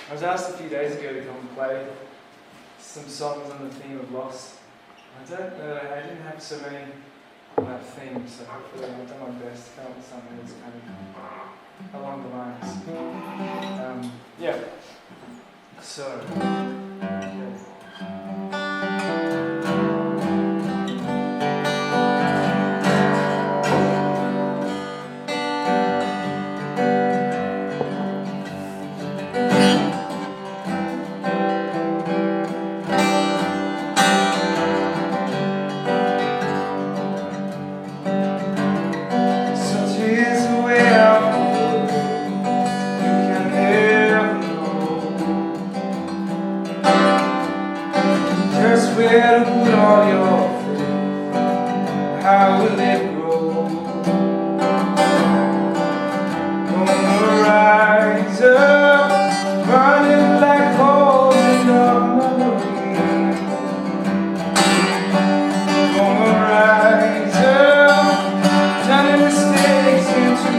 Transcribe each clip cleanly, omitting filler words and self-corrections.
I was asked a few days ago to come and play some songs on the theme of loss. I don't know, I didn't have so many on that theme, so hopefully I've done my best to come up with something that's kind of along the lines. Yeah. So, okay. Where to put all your faith, how will it grow? Gonna rise up, running like holes in your memory. Gonna rise up, turning mistakes into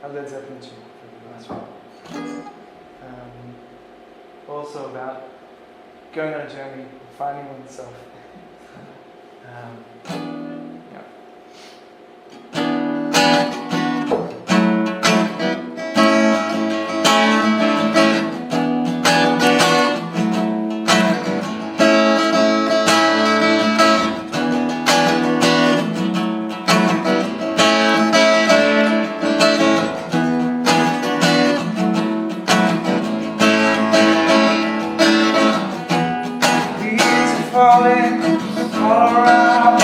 a Led Zeppelin tune for the last one. Also about going on a journey, finding oneself. Yeah. Falling all around.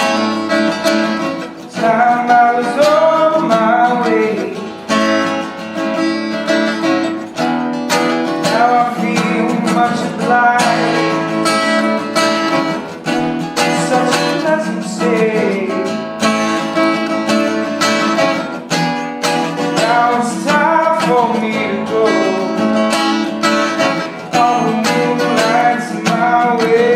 Time I was on my way. Now I feel much obliged. Such a pleasant state. Now it's time for me to go. All the moonlight's my way.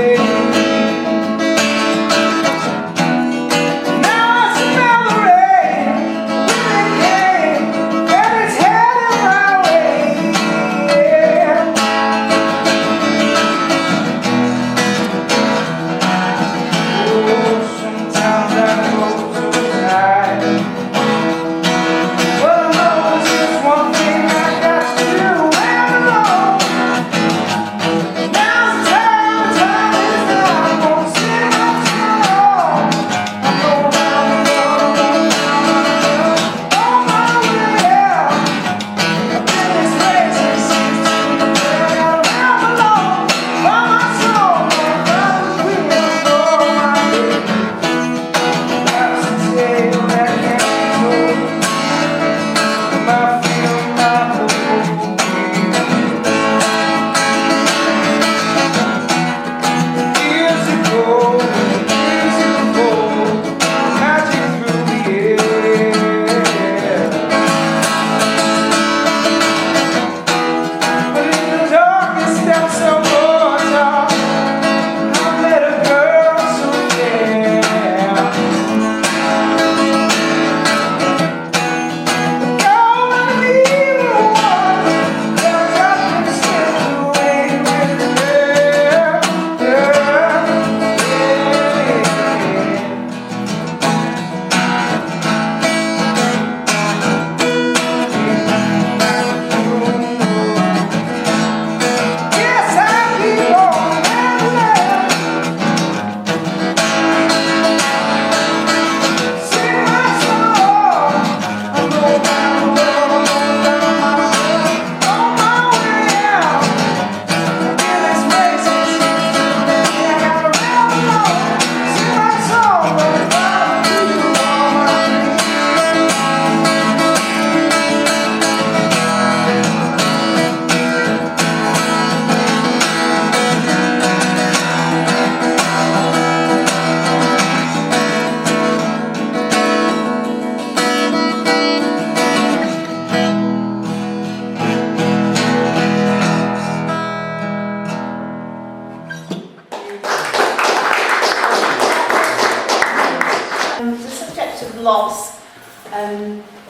Loss.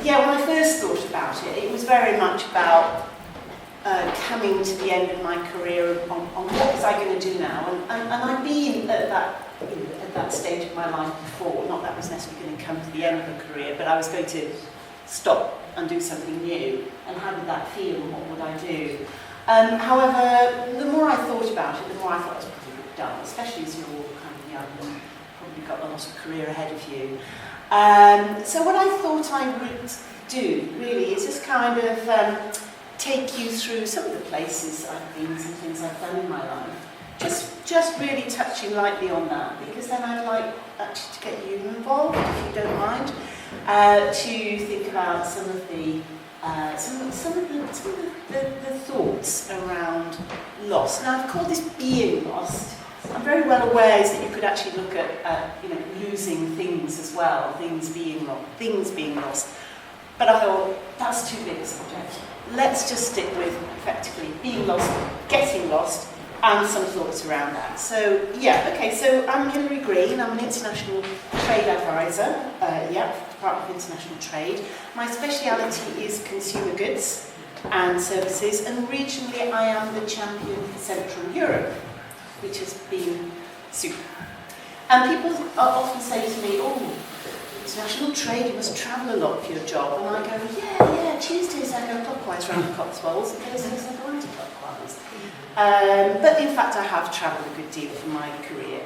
Yeah, when I first thought about it, it was very much about coming to the end of my career on what was I going to do now, and I'd been at that stage of my life before. Not that I was necessarily going to come to the end of a career, but I was going to stop and do something new. And how did that feel, and what would I do? However, the more I thought about it, the more I thought it was probably done, especially as you're kind of young and probably got a lot of career ahead of you. So what I thought I would do, really, is just kind of take you through some of the places I've been, some things I've done in my life. Just really touching lightly on that, because then I'd like actually to get you involved, if you don't mind, to think about some of the thoughts around loss. Now, I've called this being lost. I'm very well aware that you could actually look at losing things as well, things being lost. But I thought, that's too big a subject. Let's just stick with, effectively, being lost, getting lost, and some thoughts around that. So, yeah, okay, so I'm Hilary Green, I'm an international trade advisor, Department of International Trade. My speciality is consumer goods and services, and regionally I am the champion for Central Europe, which has been super. And people often say to me, oh, international trade, you must travel a lot for your job. And I go, yeah, Tuesdays I go clockwise around the Cotswolds, and Thursdays I go anti-clockwise. But in fact I have travelled a good deal for my career.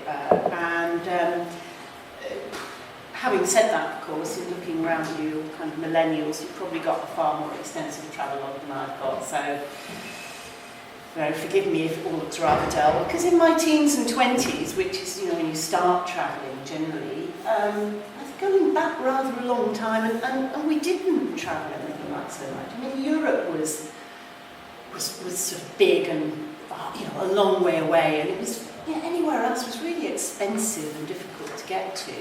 Having said that, of course, in looking around you, kind of millennials, you've probably got a far more extensive travel log than I've got, so forgive me if it all looks rather dull, because in my teens and 20s, which is, when you start travelling generally, I think going back rather a long time, and we didn't travel anything like so much. I mean, Europe was sort of big and, a long way away, and it was, anywhere else was really expensive and difficult to get to.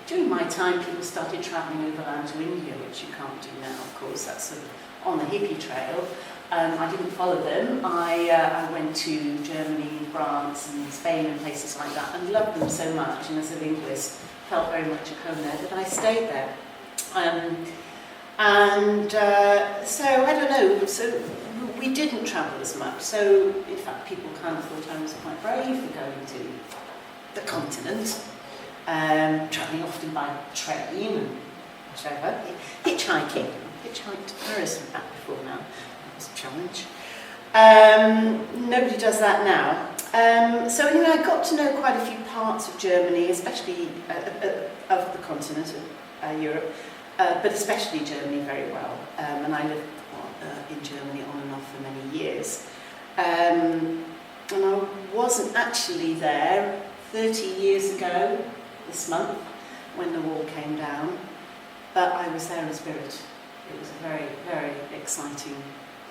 During my time, people started travelling overland to India, which you can't do now, of course, that's sort of on the hippie trail. I didn't follow them. I went to Germany, France and Spain and places like that, and loved them so much, and as a linguist felt very much at home there that I stayed there. So I don't know, so we didn't travel as much, so in fact people kind of thought I was quite brave for going to the continent, travelling often by train and whatever, hitchhiking. I hitchhiked to Paris and back before now. A challenge. Nobody does that now. So anyway, I got to know quite a few parts of Germany, especially of the continent of Europe, but especially Germany very well. And I lived in Germany on and off for many years. And I wasn't actually there 30 years ago this month when the wall came down, but I was there in spirit. It was a very, very exciting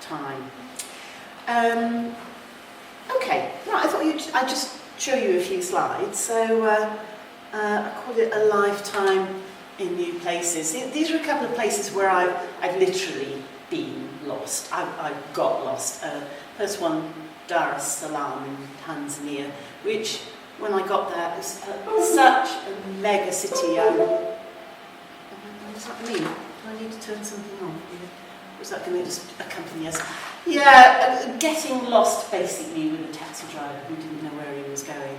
time. Okay, right, I thought I'd just show you a few slides. So I called it A Lifetime in New Places. These are a couple of places where I've literally been lost. I got lost. First one, Dar es Salaam in Tanzania, which when I got there was such a mega city. What does that mean? Do I need to turn something on? Was that going to just accompany us? Yeah, getting lost basically with a taxi driver who didn't know where he was going,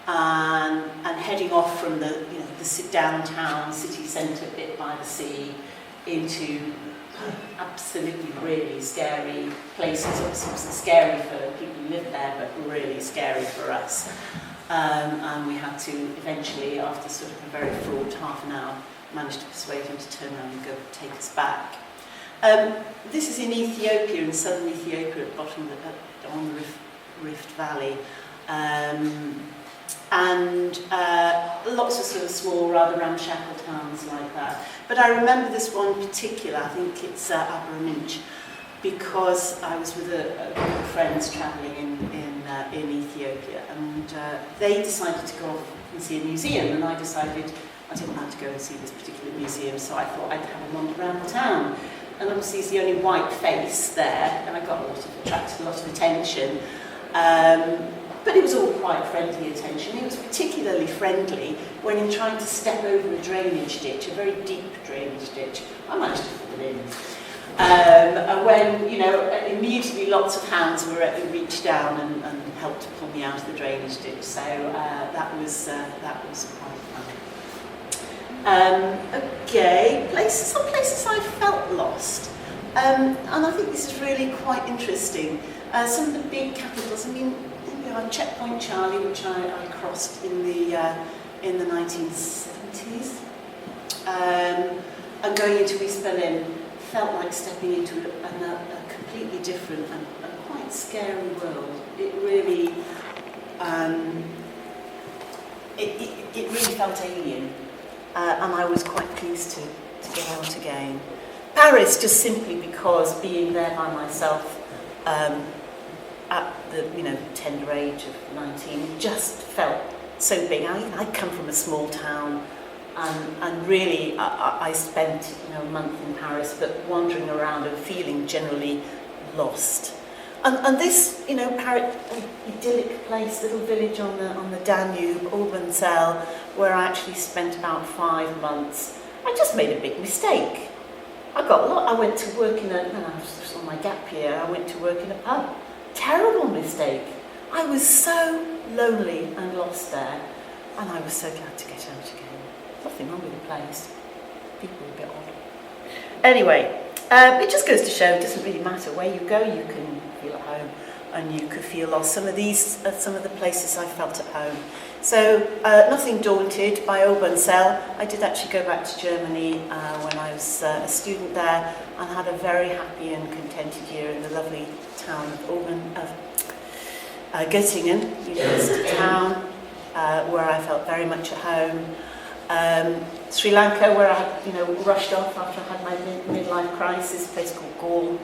and heading off from the downtown city centre bit by the sea into absolutely really scary places. Obviously, it was scary for people who lived there, but really scary for us. And we had to eventually, after sort of a very fraught half an hour, manage to persuade him to turn around and go take us back. This is in Ethiopia, in southern Ethiopia, at the bottom of on the Rift Valley, and lots of sort of small, rather ramshackle towns like that. But I remember this one in particular. I think it's Abraminch, because I was with a group of friends travelling in Ethiopia, and they decided to go off and see a museum, and I decided I didn't want to go and see this particular museum, so I thought I'd have a wander around the town. And obviously he's the only white face there, and I attracted a lot of attention. But it was all quite friendly attention. It was particularly friendly when in trying to step over a drainage ditch, a very deep drainage ditch. I managed to fall in. When, immediately lots of hands reached down and helped to pull me out of the drainage ditch. So that was quite fun. Okay, some places I felt lost, and I think this is really quite interesting. Some of the big capitals. I mean, Checkpoint Charlie, which I crossed in the 1970s, and going into East Berlin felt like stepping into a completely different and quite scary world. It really, it really felt alien. And I was quite pleased to get out again. Paris, just simply because being there by myself at the tender age of 19, just felt so big. I'd come from a small town, and really I spent a month in Paris, but wandering around and feeling generally lost. and this, you know, idyllic place, little village on the Danube, Urbenzell, where I actually spent about 5 months, I just made a big mistake. I went to work in when I was just on my gap year, I went to work in a pub. Terrible mistake. I was so lonely and lost there, and I was so glad to get out again. Nothing wrong with the place. People were a bit odd. Anyway, it just goes to show it doesn't really matter where you go, you can feel at home and you could feel lost. Some of these are some of the places I felt at home. So, nothing daunted by Urbenzell. I did actually go back to Germany when I was a student there and had a very happy and contented year in the lovely town of Göttingen, university town, where I felt very much at home. Sri Lanka, where I rushed off after I had my midlife crisis, a place called Gaul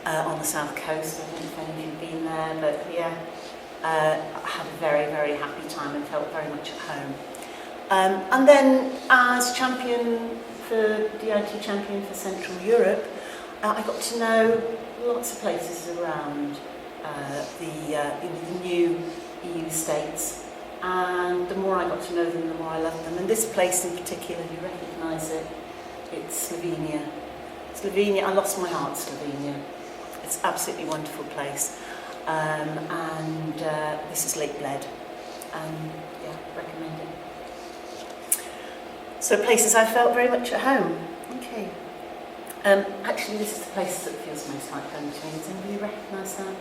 on the south coast. I don't know if any of you have been there, but yeah, I had a very, very happy time and felt very much at home. And then as DIT champion for Central Europe, I got to know lots of places around the new EU states. And the more I got to know them, the more I loved them. And this place in particular, you recognise it, it's Slovenia. Slovenia, I lost my heart, Slovenia. It's an absolutely wonderful place. And this is Lake Bled. Yeah, recommend it. So places I felt very much at home. Okay. Actually, this is the place that feels most like home to me. Does anybody recognise that?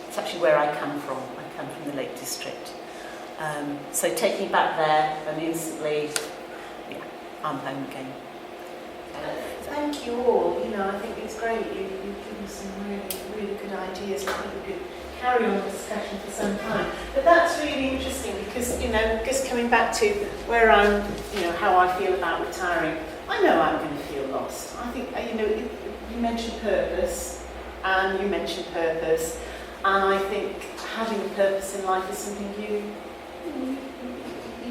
It's actually where I come from. I come from the Lake District. So take me back there and instantly, yeah, I'm home again. Thank you all. I think it's great. You've given some really, really good ideas. I think we could carry on the discussion for some time. But that's really interesting because, just coming back to where I'm, how I feel about retiring, I know I'm going to feel lost. I think, you mentioned purpose, and you mentioned purpose. And I think having a purpose in life is something you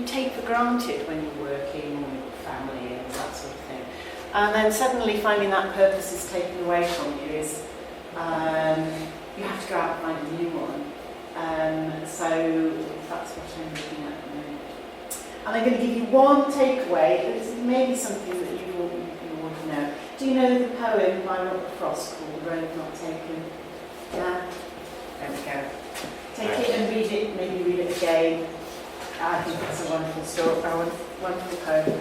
take for granted when you're working with your family and that sort of thing. And then suddenly finding that purpose is taken away from you is you have to go out and find a new one. So that's what I'm looking at the moment. And I'm going to give you one takeaway. It's maybe something that you want to know. Do you know the poem by Robert Frost called The Road Not Taken? Yeah? There we go. Take it and read it, maybe read it again. I think it's a wonderful story, a wonderful poem.